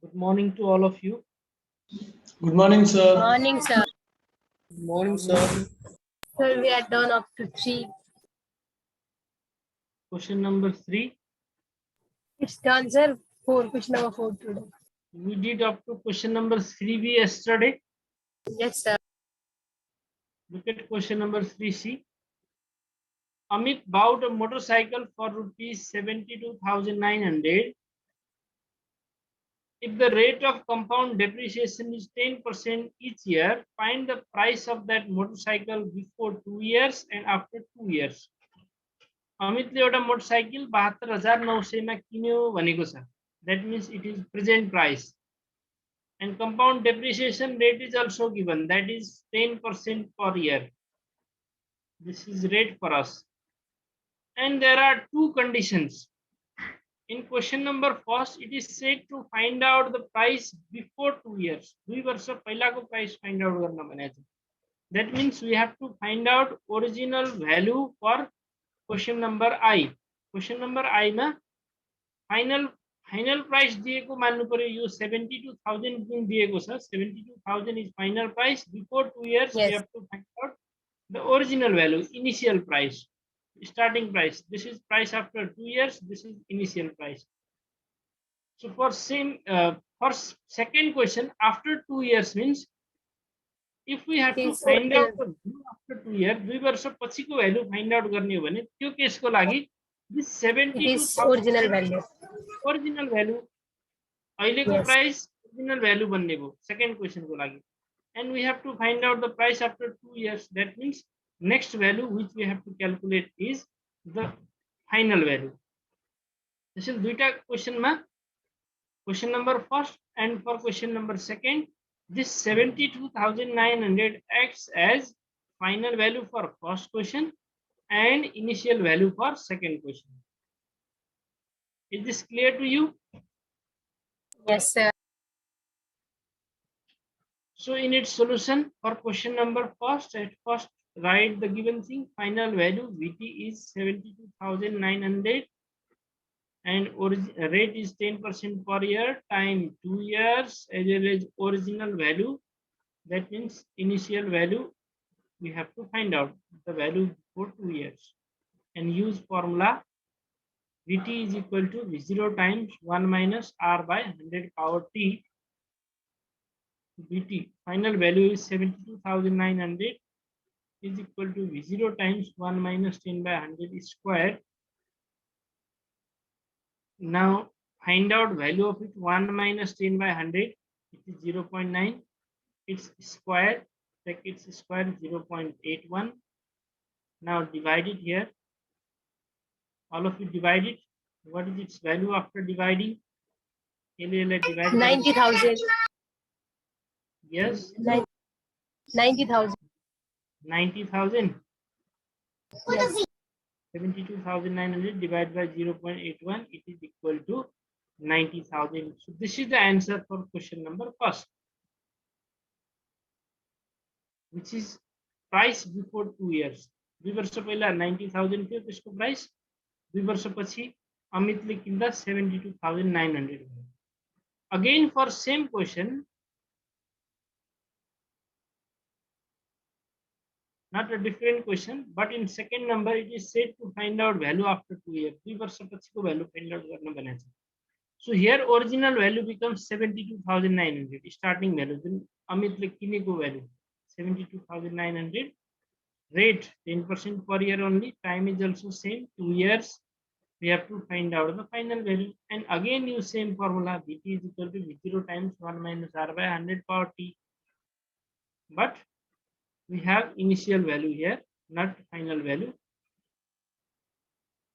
Good morning to all of you. Good morning, sir. Morning, sir. Good morning, sir. Sir, we are done up to 3. Question number 3. It's done, sir. 4. Question number 4 today. We did up to question number 3B yesterday. Yes, sir. Look at question number 3C. Amit bought a motorcycle for rupees 72,900. If the rate of compound depreciation is 10% each year, find the price of that motorcycle before 2 years and after 2 years. अमितले एउटा motorcycle 72,900 मा किन्यो भनेको छ. That means it is present price. And compound depreciation rate is also given. That is 10% per year. This is rate for us. And there are two conditions. In question number first, it is said to find out the price before 2 years. 2 वर्ष पहिलाको price find out गर्न भनेको छ. That means we have to find out original value for question number I. Question number I मा final price दिएको मान्नु पर्यो. यो 72,000 जुन दिएको छ, 72,000 is final price. Before 2 years, Yes. we have to find out the original value, initial price, starting price. This is price after 2 years. This is initial price. So for second question, after 2 years means if we have to It's find out original. the value after 2 years, 2 वर्ष पछिको value find out गर्ने हो भने त्यो केसको लागि this It is 72,000 original value. original value अहिलेको Yes. price original value बन्ने भयो second question को लागि. And we have to find out the price after 2 years. That means next value which we have to calculate is the final value. This is दुईटा question मा question number first and for question number second, this 72,900 acts as final value for first question and initial value for second question. Is this clear to you? Yes, sir. So in its solution for question number first, at first write the given thing. Final value VT is 72,900 and rate is 10% per year, time 2 years, as well as original value. That means initial value we have to find out the value for 2 years and use formula Vt is equal to V0 times 1 minus R by 100 power T. Vt final value is 72,900 is equal to V0 times 1 minus 10 by 100 square. Now find out value of it. 1 minus 10 by 100, it is 0.9. Its square, take its square 0.81. Now divide it here. All of you divide it. What is its value after dividing? 90,000. Yes, 90,000. 90,000. Yes. 72,900 divided by 0.81, it is equal to 90,000. So this is the answer for question number first, which is price before 2 years. 2 वर्ष पहिला 90,000 थियो त्यसको price, 2 वर्षपछि अमितले किन्दा 72,900 भयो. Again for same question, not a different question, but in second number it is said to find out value after 2 years. 2 वर्षपछिको value find out गर्न भनेको छ. So here original value becomes 72,900, starting value जुन अमितले किनेको value 72,900. Rate 10% per year only. Time is also same, 2 years. We have to find out the final value, and again use same formula. Vt is equal to V0 times 1 minus R by 100 power T. But we have initial value here, not final value.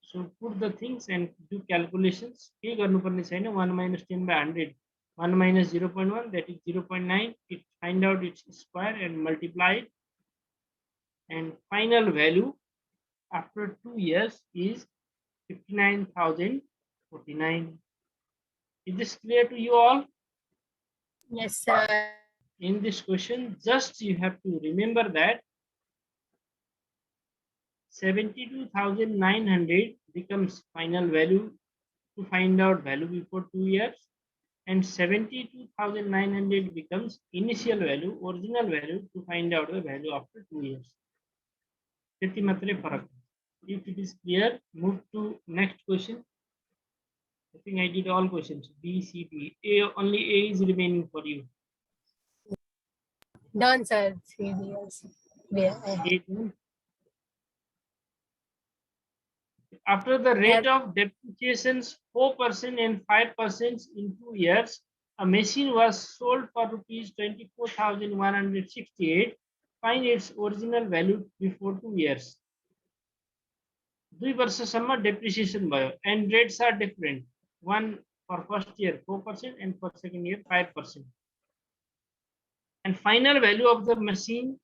So put the things and do calculations. के गर्नुपर्ने छैन. 1 minus 10 by 100, 1 minus 0.1, that is 0.9. It find out its square and multiply it. And final value after 2 years is 59,049. Is this clear to you all? Yes, sir. In this question, just you have to remember that 72,900 becomes final value to find out value before 2 years, and 72,900 becomes initial value, original value to find out the value after 2 years. If it is clear, move to next question. I think I did all questions. B, C, D. A, only A is remaining for you. Done, sir. 3 years. Yeah. A done. After the rate of depreciations 4% and 5% in 2 years, a machine was sold for rupees 24,168. Find its original value before 2 years. 2 वर्षसम्म depreciation भयो and rates are different. One for first year 4% and for second year 5%. And final value of the machine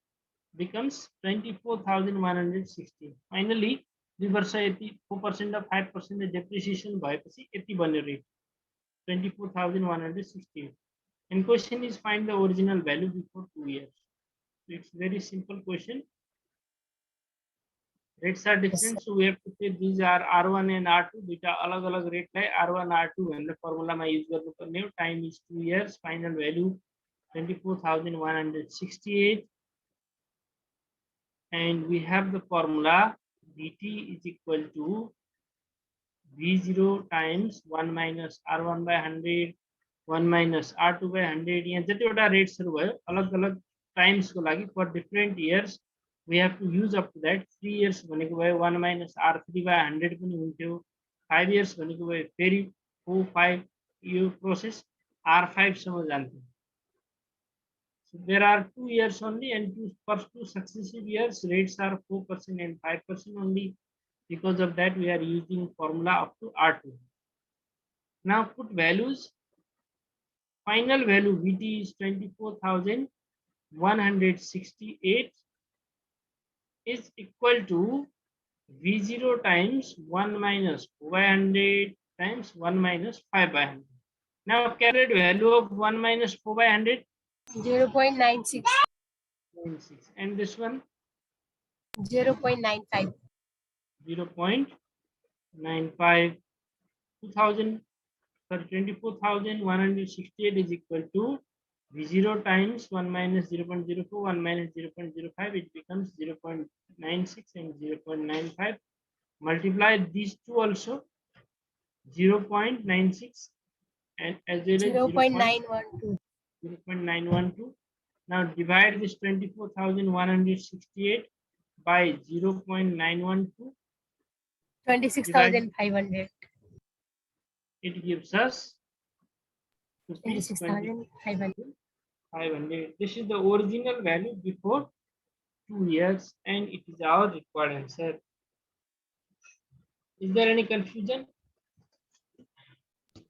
becomes 24,160. Finally, 2 वर्ष यति 4% or 5% depreciation भएपछि यति बन्यो rate 24,160. And question is find the original value before 2 years. So it's very simple question. Rates are different, so we have to say these are R1 and R2. Beta alag rate hai R1 R2 and the formula my use garnu parne ho. Time is 2 years. Final value 24,168. And we have the formula dt is equal to V0 times 1 minus R1 by 100, 1 minus R2 by 100. यहाँ जतिवटा rates haru bhayo alag times ko लागि for different years we have to use up to that. 3 years भनेको भयो 1 minus R3 by 100 पनि हुन्थ्यो. 5 years भनेको भयो फेरि 4 5 यो process R5 सम्म जान्थ्यो. So there are 2 years only, and first 2 successive years rates are 4% and 5% only. Because of that, we are using formula up to R2. Now put values. Final value VT is 24,168 is equal to V0 times 1 minus 4 by 100 times 1 minus 5 by 100. Now calculate value of 1 minus 4 by 100. 0.96. And this one? 0.95. 0.95. 24,168 is equal to V0 times 1 minus 0.04, 1 minus 0.05, it becomes 0.96 and 0.95. Multiply these two also, 0.96 and as well as 0.912. 0.912. Now divide this 24,168 by 0.912. 26,500. It gives us 26,500. 500. This is the original value before 2 years, and it is our required answer. Is there any confusion?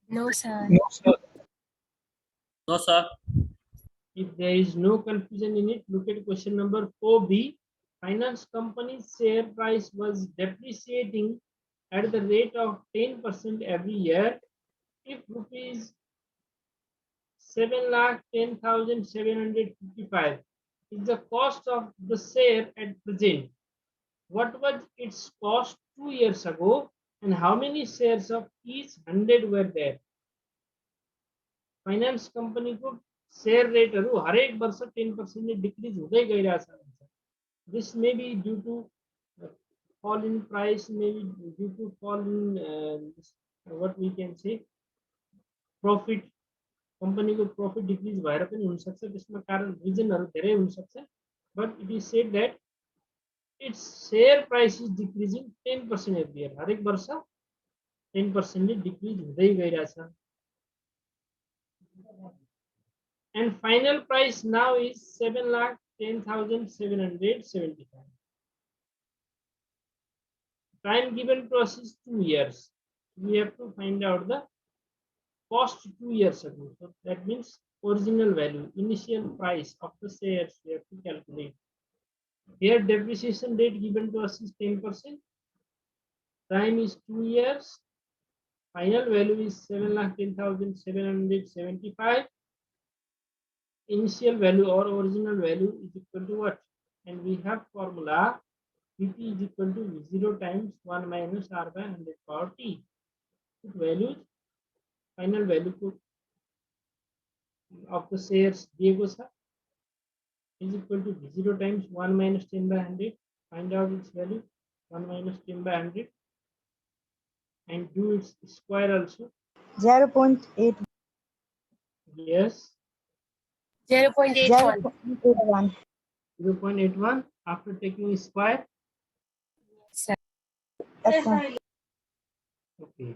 No, sir. No, sir. No, sir. If there is no confusion in it, look at question number 4B. Finance company's share price was depreciating at the rate of 10% every year. If rupees 7,10,755 is the cost of the share at present, what was its cost 2 years ago, and how many shares of each 100 were there? Finance company को share rate हरेक वर्ष 10% decrease हुँदै गइरहेछ. This may be due to fall in price, maybe due to fall in what we can say profit. Company को profit decrease भएर पनि हुन सक्छ. त्यसमा कारण रिजनहरु धेरै हुन सक्छ. But it is said that its share price is decreasing 10% every year. हरेक वर्ष 10% decrease हुँदै गइरहेछ. And final price now is 7,10,775. Time given to us is 2 years. We have to find out the cost 2 years ago. So that means original value, initial price of the shares we have to calculate. Here depreciation rate given to us is 10%. Time is 2 years. Final value is 7,10,775. Initial value or original value is equal to what? And we have formula Vp is equal to V0 times 1 minus R by 100 power T. Put values. Final value को of the shares दिएको छ is equal to V0 times 1 minus 10 by 100. Find out its value 1 minus 10 by 100 and do its square also. 0.8. Yes, 0.81. 0.81. 0.81 after taking square. Sir. Yes, sir. Okay.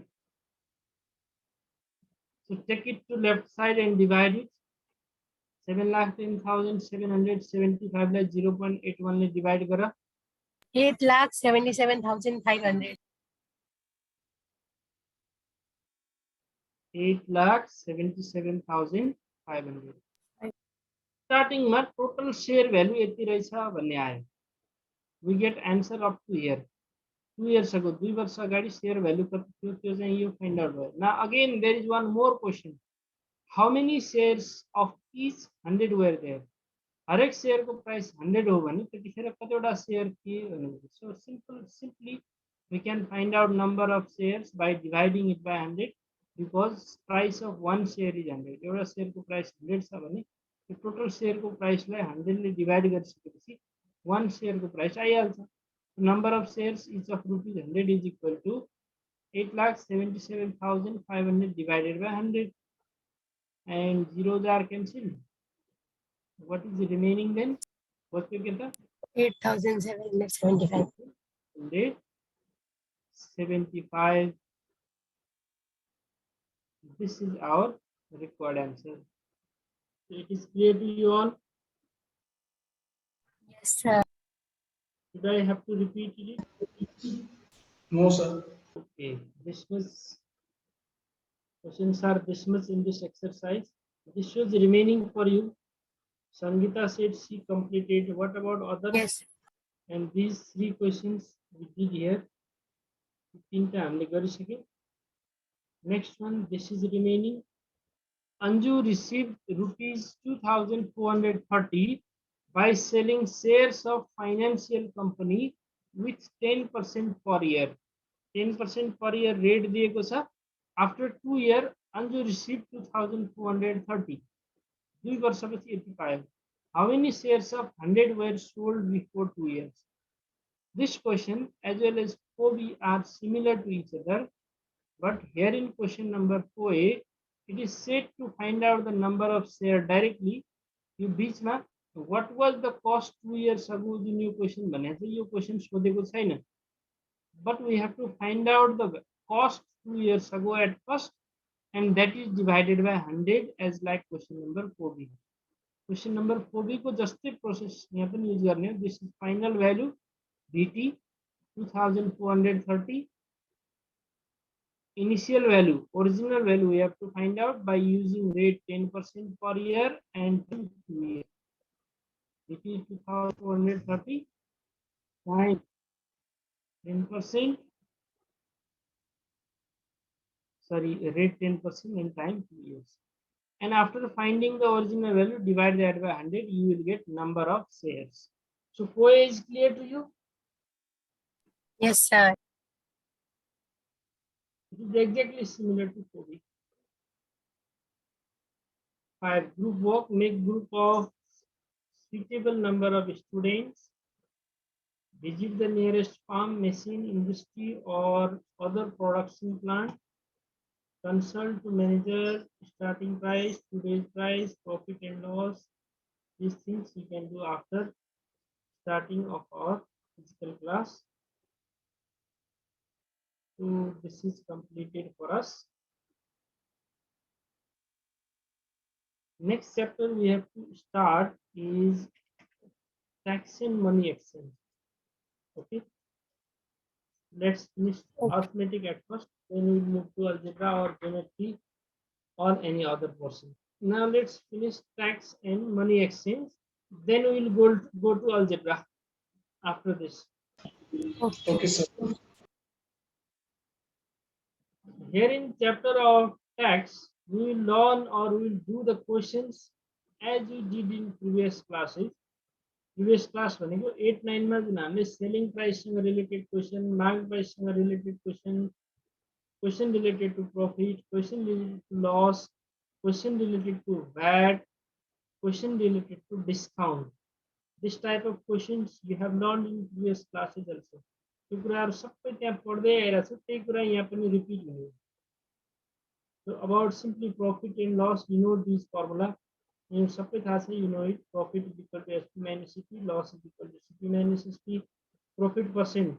So take it to left side and divide it. 7,10,775 like 0.81 ने divide करा. 8,77,500. 8,77,500. Starting में total share value यति रहेछ भन्ने आयो. We get answer up to here. 2 years ago, 2 वर्ष अगाडि share value कति थियो त्यो चाहिँ यो find out भयो. Now again there is one more question. How many shares of each 100 were there? हरेक शेयर को प्राइस 100 हो भने त्यतिखेर कतिवटा शेयर थिए भनेको. So simply we can find out number of shares by dividing it by 100 because price of one share is 100. एउटा share को प्राइस 100 छ भने त्यो टोटल शेयर को प्राइसलाई 100 ले डिवाइड गरिसकेपछि one share को प्राइस आइहाल्छ. Number of shares each of rupees 100 is equal to 8,77,500 divided by 100 and zeros are cancelled. What is the remaining then? What we get? 8,775. 175. This is our required answer. So it is clear to you all. Yes, sir. Should I have to repeat it? No, sir. Okay. Questions are dismissed in this exercise. This shows the remaining for you. Sangeeta said she completed. What about others? Yes. And these 3 questions we did here. Next one, this is remaining. Anju received rupees 2,430 by selling shares of financial company with 10% per year. 10% per year rate दिएको छ. After 2 years, Anju received 2,430. 2 वर्षपछि यति पायो. How many shares of 100 were sold before 2 years? This question as well as 4B are similar to each other, but here in question number 4A, it is said to find out the number of shares directly. You बीचमा what was the cost 2 years ago the new question भने चाहिँ यो question सोधेको छैन. But we have to find out the cost 2 years ago at first, and that is divided by 100 as like question number 4B. Question number 4B को जस्तै process यहाँ पनि use गर्ने हो. This is final value VT 2,430. Initial value, original value we have to find out by using rate 10% per year and 2 years. It is 2,430 times 10%. Sorry, rate 10% and time 2 years. And after finding the original value, divide that by 100, you will get number of shares. So 4A is clear to you? Yes, sir. It is exactly similar to 4B. 5. Group work, make group of suitable number of students. Visit the nearest farm, machine, industry or other production plant. Consult to manager, starting price, today's price, profit and loss. These things we can do after starting of our physical class. So this is completed for us. Next chapter we have to start is tax and money exchange. Okay. Let's finish arithmetic at first, then we will move to algebra or geometry or any other portion. Now let's finish tax and money exchange. Then we will go to algebra after this. Okay, sir. Here in chapter of tax, we will learn or we will do the questions as we did in previous classes. Previous class भनेको 8, 9 मा जुन हामीले selling price सँग related question, market price सँग related question, question related to profit, question related to loss, question related to VAT, question related to discount. This type of questions you have learned in previous classes also. त्यो कुराहरु सबै त्यहाँ पढ्दै आइरहेछ, त्यही कुरा यहाँ पनि रिपिट हुने. So about simply profit and loss, you know this formula. You सबै थाहा छ, you know it. Profit is equal to SP minus CP, loss is equal to CP minus SP. Profit percent,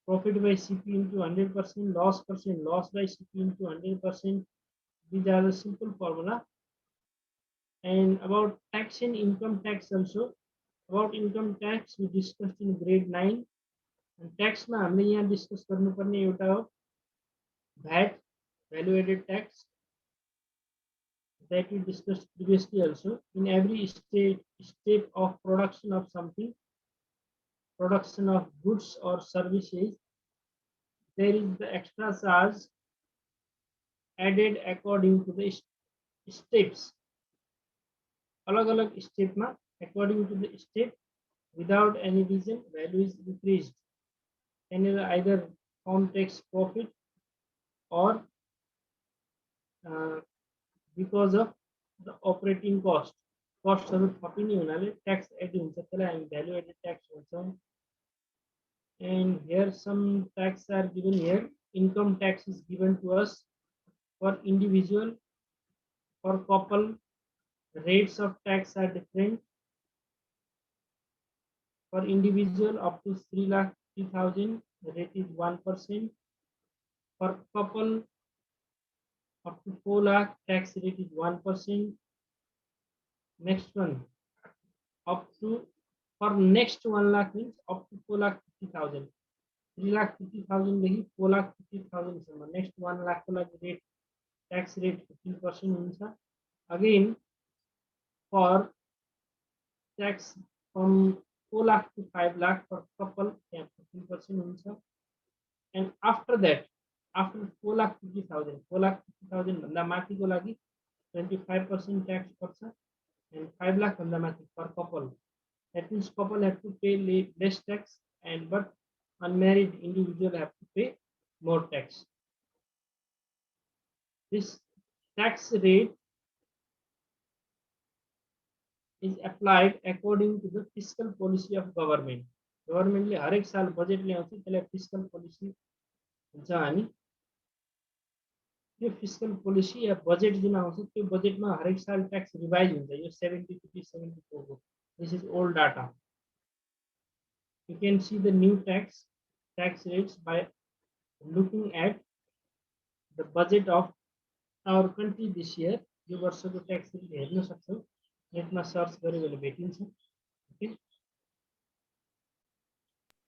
profit by CP into 100%, loss percent, loss by CP into 100%. These are the simple formula. And about tax and income tax also. About income tax we discussed in grade 9. And tax में हमने यहाँ discuss गर्नुपर्ने एउटा हो VAT, value added tax, that we discussed previously also. In every step of production of something, production of goods or services, there is the extra charge added according to the steps. अलग-अलग step में according to the step, without any reason, value is increased. And either from tax profit or because of the operating cost. Cost of tax adding value added tax also. And here some tax are given here. Income tax is given to us for individual, for couple. Rates of tax are different. For individual up to 3,03,000, the rate is 1%. For couple up to 4 lakh, tax rate is 1%. Next one, up to, for next 1 lakh means up to 4,50,000. 3,50,000 4,50,000. Next 1 lakh rate, tax rate 15%. Again, for tax from 4 lakh to 5 lakh for couple, 15%. And after that, after 4,50,000, 4,50,000 भन्दा माथिको लागि 25% tax पर्छ, and 5 lakh भन्दा माथि per couple. That means couple have to pay less tax, and but unmarried individual have to pay more tax. This tax rate is applied according to the fiscal policy of government. Government ले हरेक साल budget ल्याउँछ, त्यसलाई fiscal policy हुन्छ. हामी यो fiscal policy या budget जुन आउँछ, त्यो budget मा हरेक साल tax revise हुन्छ. यो 73-74 को. This is old data. You can see the new tax rates by looking at the budget of our country this year. यो वर्षको tax rate हेर्न सक्छौ. नेटमा सर्च गरे भने भेटिन्छ. Okay.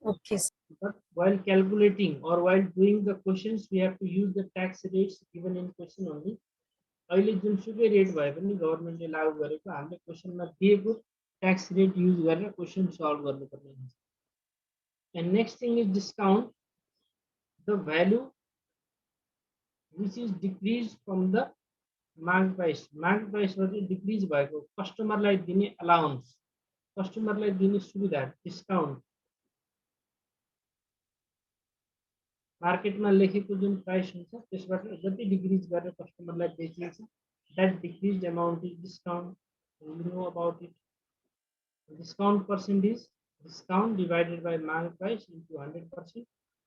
Okay. But while calculating or while doing the questions, we have to use the tax rates given in question only. अहिले जुनसुकै rate भए पनि गभर्नमेन्टले लागू गरेको हामीले क्वेशनमा दिएको ट्याक्स रेट युज गरेर क्वेशन सल्भ गर्नुपर्ने हुन्छ. And next thing is discount, the value which is decreased from the market price. Market price was decrease भएको कस्टमरलाई दिने अलाउन्स, कस्टमरलाई दिने सुविधा, डिस्काउन्ट. मार्केटमा लेखेको जुन प्राइस हुन्छ त्यसबाट जति डिक्रिज गरेर कस्टमरलाई बेचिन्छ, that decreased amount is discount. You know about it. Discount percent is discount divided by market price into 100%,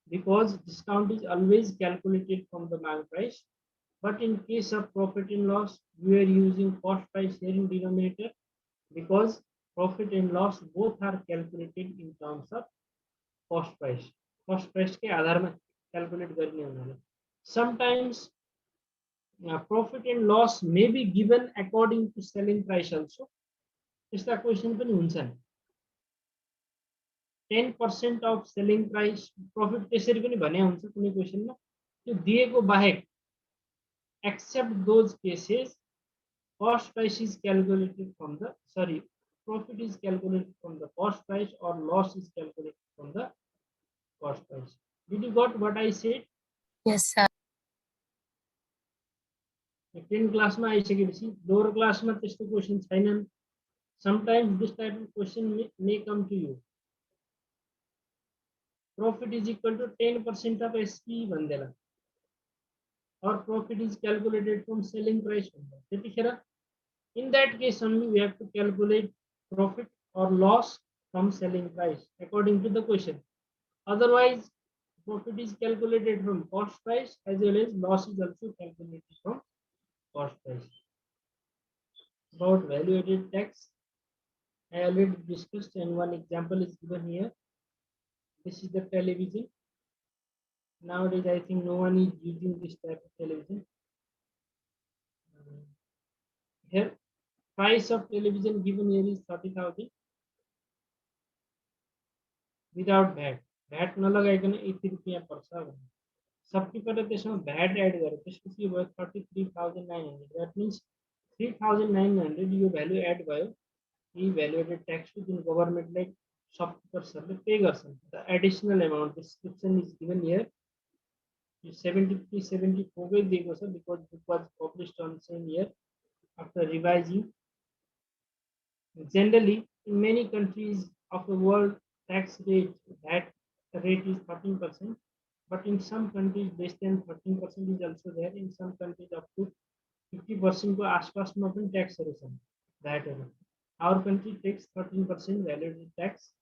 because discount is always calculated from the market price. But in case of profit and loss, we are using cost price here in denominator, because profit and loss both are calculated in terms of cost price. Cost price के आधारमा calculate गर्ने हुनाले. Sometimes profit and loss may be given according to selling price also. यस्ता question पनि हुन्छन्. 10% of selling price profit त्यसरी पनि भने हुन्छ कुनै क्वेशनमा. त्यो दिएको बाहेक, except those cases, cost price is calculated from the, profit is calculated from the cost price or loss is calculated from the cost price. Did you got what I said? Yes, sir. 10 class में आइसकेपछि lower class में त्यस्तो question छैनन्. Sometimes this type of question may come to you. Profit is equal to 10% of SP भन्दैला. or profit is calculated from selling price. In that case only we have to calculate profit or loss from selling price according to the question. Otherwise, profit is calculated from cost price as well as loss is also calculated from cost price. About value added tax, I already discussed and one example is given here. This is the television. Nowadays, I think no one is using this type of television. Here, price of television given here is 30,000 without VAT. VAT नलगाइकन 80 रुपैयाँ पर्छ भने सबैबाट त्यसमा VAT add गरे त्यसपछि भयो 33,900. That means 3,900 यो value add भयो यी भ्यालु एडेड ट्याक्स जुन गभर्नमेन्टले शपकीपर्सहरुले पे गर्छन्. The additional amount description is given here. 73-74 कै दिएको छ because it was published on same year after revising. Generally, in many countries of the world, tax rate that rate is 13%, but in some countries less than 13% is also there. In some countries up to 50% को आसपासमा पनि ट्याक्सहरु छन् भ्याटहरु. Our country takes 13% value tax.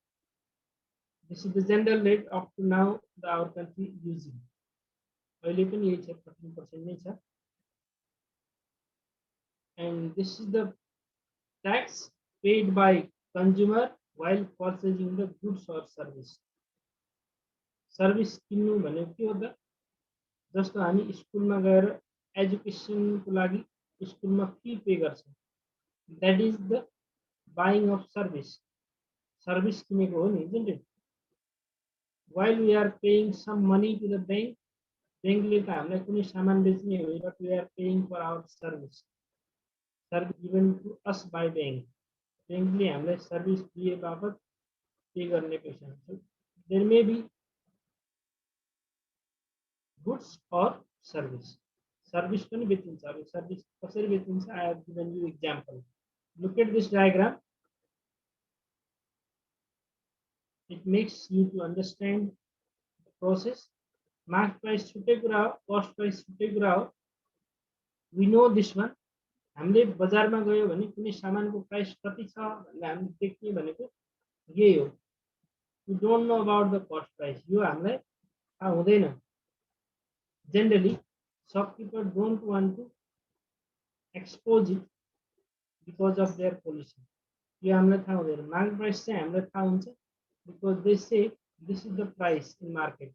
This is the general rate up to now our country using. अहिले पनि यही छ 13% नै छ. And this is the tax paid by consumer while purchasing the goods or service. Service किन्नु भनेको के हो त? जस्तो हामी स्कुलमा गएर एजुकेसनको लागि स्कुलमा फी पे गर्छौं. That is the buying of service. Service किनेको हो नि, isn't it? While we are paying some money to the bank, bankले त हामीलाई कुनै सामान बेच्ने हो, but we are paying for our service. Service given to us by bank. Bankले हामीलाई सर्भिस दिए बापत पे गर्ने पैसा हुन्छ. There may be goods or service. Service पनि बेचिन्छ. अब सर्भिस कसरी बेचिन्छ? I have given you example. Look at this diagram. It makes you to understand the process. Market price छुट्टै कुरा हो, cost price छुट्टै कुरा हो. We know this one. हामीले बजारमा गयो भने कुनै सामानको प्राइस कति छ भन्ने हामीले देख्ने भनेको यही हो. We don't know about the cost price. यो हामीलाई थाहा हुँदैन. Generally, shopkeepers don't want to expose it because of their policy. यो हामीलाई थाहा हुँदैन. Market price चाहिँ हामीलाई थाहा हुन्छ because they say this is the price in market.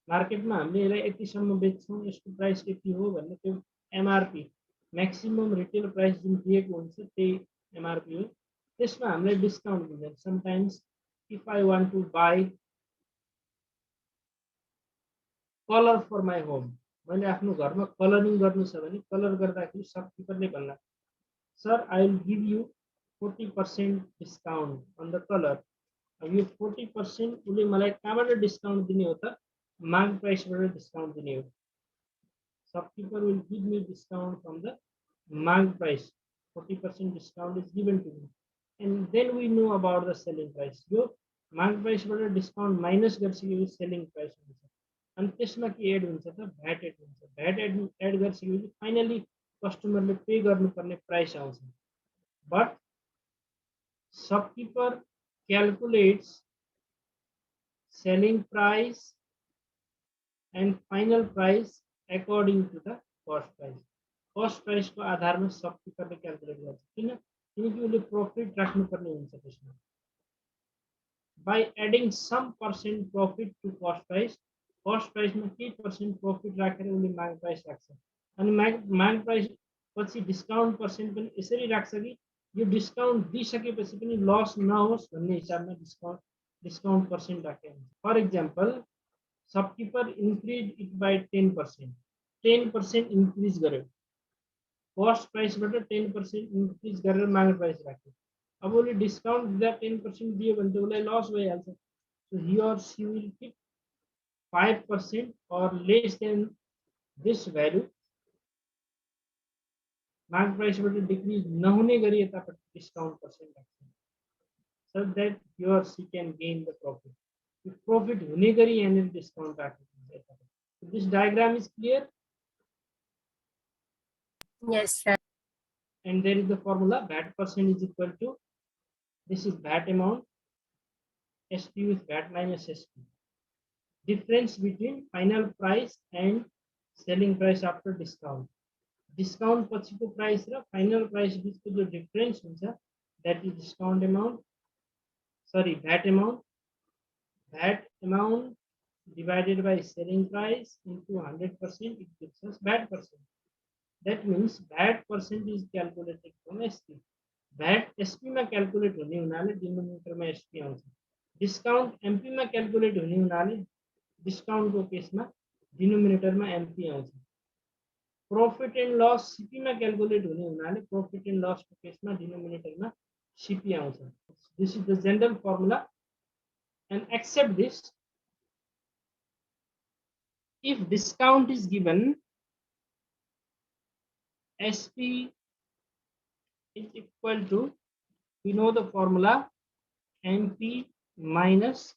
मार्केटमा हामीले यसलाई यतिसम्म बेच्छौं, यसको प्राइस यति हो भन्ने त्यो MRP maximum retail price जुन दिएको हुन्छ त्यही MRP हो. त्यसमा हामीलाई डिस्काउन्ट दिन्छ. Sometimes if I want to buy color for my home, मैले आफ्नो घरमा कलरिङ गर्नु छ भने कलर गर्दाखेरि शपकीपरले भन्ला, sir I will give you 40% discount on the color. अब यो 40% उले मलाई कहाँबाट डिस्काउन्ट दिने हो त? मार्केट प्राइसबाट डिस्काउन्ट दिने हो. Shopkeeper will give me discount from the market price. 40% discount is given to me. And then we know about the selling price. Yo market price बाट डिस्काउन्ट माइनस गरिसकेपछि selling price हुन्छ. अनि त्यसमा के add हुन्छ त? VAT एड हुन्छ. VAT add गरिसकेपछि फाइनली कस्टमरले पे गर्नुपर्ने प्राइस आउँछ. But shopkeeper calculates selling price and final price according to the cost price. Cost price को आधारमा शपकीपरले क्याल्कुलेट गर्छ. किनकि उले प्रॉफिट राख्नुपर्ने हुन्छ त्यसमा. By adding some percent profit to cost price मा केही पर्सेन्ट प्रॉफिट राखेर उले मार्केट प्राइस राख्छ. अनि मार्केट प्राइस पछि डिस्काउन्ट पर्सेन्ट पनि यसरी राख्छ कि यो डिस्काउन्ट दिइसकेपछि पनि लस नहोस् भन्ने हिसाबमा डिस्काउन्ट पर्सेन्ट राखेको हुन्छ. For example, shopkeeper increase it by 10%. 10% increase गर्यो. कस्ट प्राइसबाट 10% इन्क्रिज गरेर मार्केट प्राइस राख्यो. अब उसले डिस्काउन्ट दिँदा 10% दियो भने त उसलाई लस भइहाल्छ. सो ही or she will keep 5% or less than this value. Market प्राइसबाट डिक्रिज नहुने गरी यतापट्टि डिस्काउन्ट पर्सेन्ट राख्छ. So that he or she can gain the profit. If profit हुने गरी यहाँनिर डिस्काउन्ट राखेको हुन्छ यतापट्टि. This diagram is clear. Yes, sir. And there is the formula VAT percent is equal to, this is VAT amount, SP with VAT minus SP. Difference between final price and selling price after discount. Discount पछिको price र final price बिचको जो difference हुन्छ, that is discount amount, sorry, VAT amount. VAT amount divided by selling price into 100%, it gives us VAT percent. That means VAT percent is calculated from SP. VAT SP मा calculate हुने हुनाले denominator मा SP आउँछ. Discount MP मा calculate हुने हुनाले discount को केसमा denominator मा MP आउँछ. Profit and loss CP मा calculate हुने हुनाले profit and loss को केसमा denominator मा CP आउँछ. This is the general formula, and accept this. If discount is given, SP is equal to, we know the formula, MP minus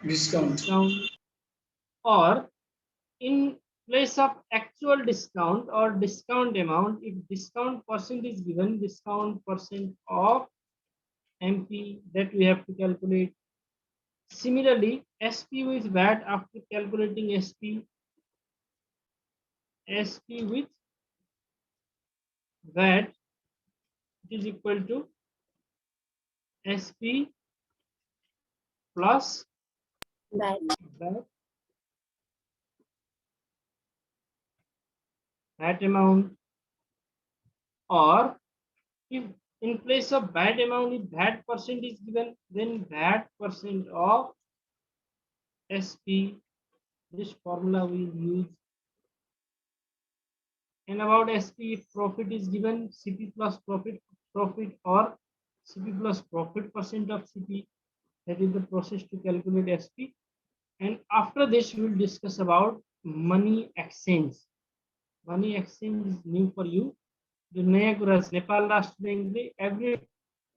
Discount. discount, or in place of actual discount or discount amount, if discount percent is given, discount percent of MP, that we have to calculate. Similarly, SP with VAT, after calculating SP with VAT, it is equal to SP plus That. VAT amount, or if in place of VAT amount, if VAT percent is given, then VAT percent of SP. This formula we use. And about SP, if profit is given, CP plus profit, or CP plus profit percent of CP. That is the process to calculate SP. And after this, we will discuss about money exchange. Money exchange is new for you. The नयाँ कुरा नेपाल राष्ट्र बैंकले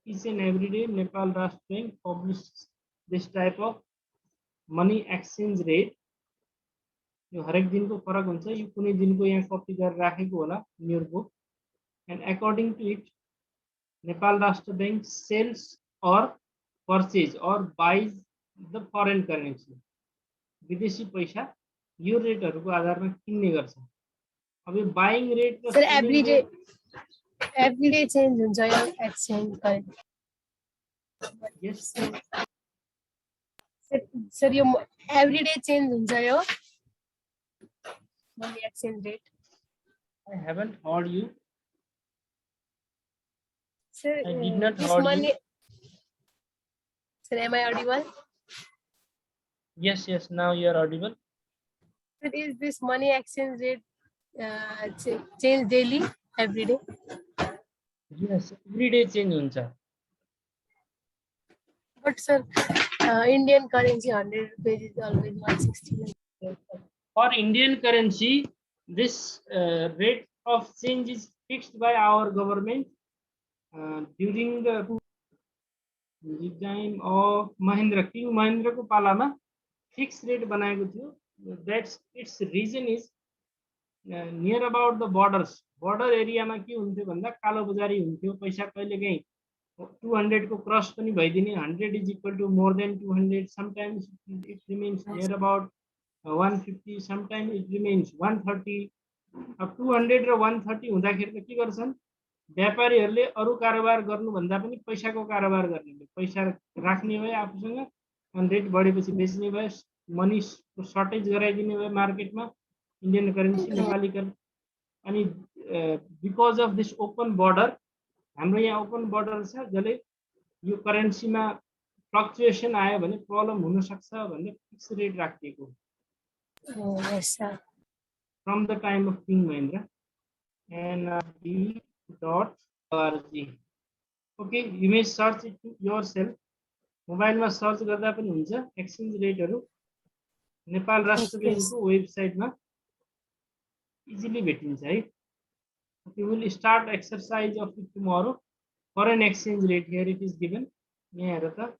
each and every day Nepal Rashtra Bank publishes this type of money exchange rate. यो हरेक दिनको फरक हुन्छ, यो कुनै दिनको यहाँ कपी गरेर राखेको होला in your book, and according to it Nepal Rashtra Bank sells or purchase or buys the foreign currency. विदेशी पैसा यो रेटहरुको आधारमा किन्ने गर्छ. अब यो बाइङ रेट र Sir, every day change हुन्छ यो exchange current. Yes. Sir, यो every day change हुन्छ यो money exchange rate. I haven't heard you. Sir, I did not this heard money. you. Sir, am I audible? Yes, now you are audible. Sir, is this money exchange rate change daily, every day? Yes, every day change हुन्छ. But sir, Indian currency 100 rupees is always 169. For Indian currency, this rate of change is fixed by our government during the time of Mahendra. King Mahendra को पालामा fixed rate बनाएको थियो. That's its reason is near about the borders. Border area मा के हुन्थ्यो भन्दा कालो बजारी हुन्थ्यो. पैसा कहिलेकाहीँ 200 को क्रस पनि भइदिने. 100 is equal to more than 200. Sometimes it remains near about 150. Sometimes it remains 130. अब 200 र 130 हुँदाखेरि त के गर्छन् व्यापारीहरूले अरु कारोबार गर्नु भन्दा पनि पैसाको कारोबार गर्ने. पैसा राख्ने भए आफूसँग अनि रेट बढेपछि बेच्ने भए, मनी सर्टेज गराइदिने भए मार्केटमा इन्डियन करेन्सी नेपाली करेन्सी. अनि because of this open border, हाम्रो यहाँ ओपन बर्डर छ जसले यो करेन्सीमा फ्लक्चुएसन आयो भने प्रब्लम हुन सक्छ भन्ने फिक्स रेट राखिएको. Yes, sir. From the time of King Mahendra. NRD.org. Okay, you may search it yourself. Mobile मा सर्च गर्दा पनि हुन्छ. एक्सचेन्ज रेटहरु नेपाल राष्ट्र बैंकको वेबसाइटमा इजिली भेटिन्छ है. We will start exercise of it tomorrow. Foreign exchange rate, here it is given. यहाँ हेर त